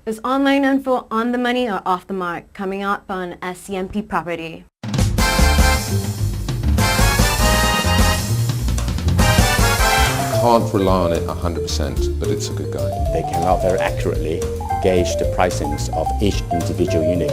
Is online info on the money or off the mark? Coming up on SCMP Property. Can't rely on it 100%, but it's a good guide. They cannot very accurately gauge the pricings of each individual unit.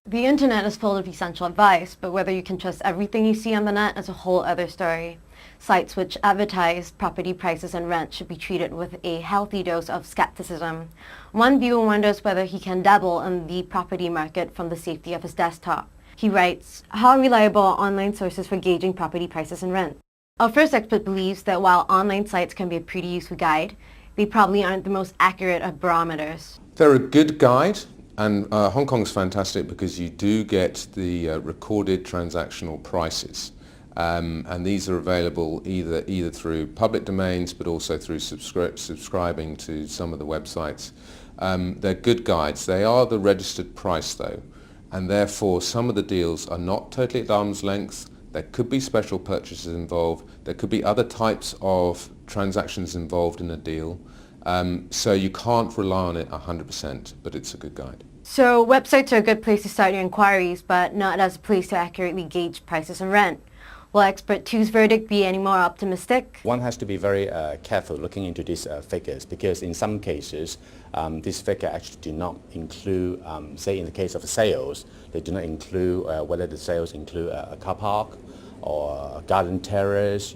The internet is full of essential advice, but whether you can trust everything you see on the net is a whole other story. Sites which advertise property prices and rent should be treated with a healthy dose of skepticism. One viewer wonders whether he can dabble in the property market from the safety of his desktop. He writes, how reliable are online sources for gauging property prices and rent? Our first expert believes that while online sites can be a pretty useful guide, they probably aren't the most accurate of barometers. They're a good guide, and Hong Kong's fantastic because you do get the recorded transactional prices. And these are available either through public domains but also through subscribing to some of the websites. They're good guides. They are the registered price though, and therefore some of the deals are not totally at arm's length. There could be special purchases involved. There could be other types of transactions involved in a deal. So you can't rely on it 100%, but it's a good guide. So websites are a good place to start your inquiries, but not as a place to accurately gauge prices and rent. Will expert two's verdict be any more optimistic? One has to be very careful looking into these figures, because in some cases this figure actually do not include, say in the case of sales, they do not include whether the sales include a car park or a garden terrace,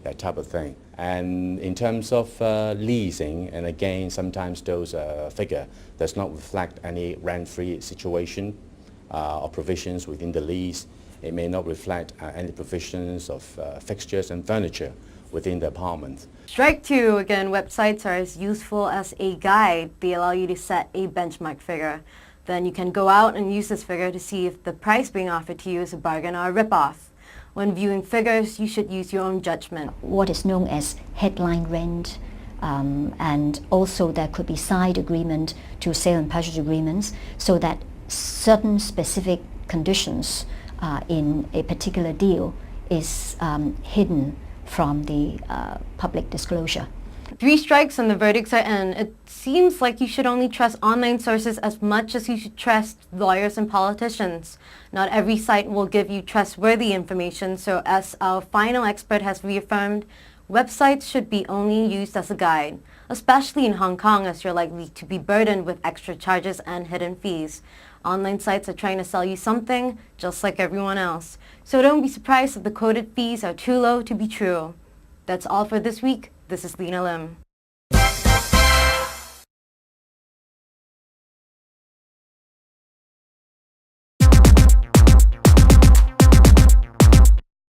that type of thing. And in terms of leasing, and again sometimes those figure does not reflect any rent-free situation or provisions within the lease. It may not reflect any provisions of fixtures and furniture within the apartment. Strike two, again, websites are as useful as a guide. They allow you to set a benchmark figure. Then you can go out and use this figure to see if the price being offered to you is a bargain or a rip-off. When viewing figures, you should use your own judgment. What is known as headline rent, and also there could be side agreement to sale and purchase agreements, so that certain specific conditions in a particular deal is hidden from the public disclosure. 3 strikes and the verdicts are in. It seems like you should only trust online sources as much as you should trust lawyers and politicians. Not every site will give you trustworthy information, so as our final expert has reaffirmed, websites should be only used as a guide, especially in Hong Kong, as you're likely to be burdened with extra charges and hidden fees. Online sites are trying to sell you something, just like everyone else. So don't be surprised if the quoted fees are too low to be true. That's all for this week. This is Lena Lim.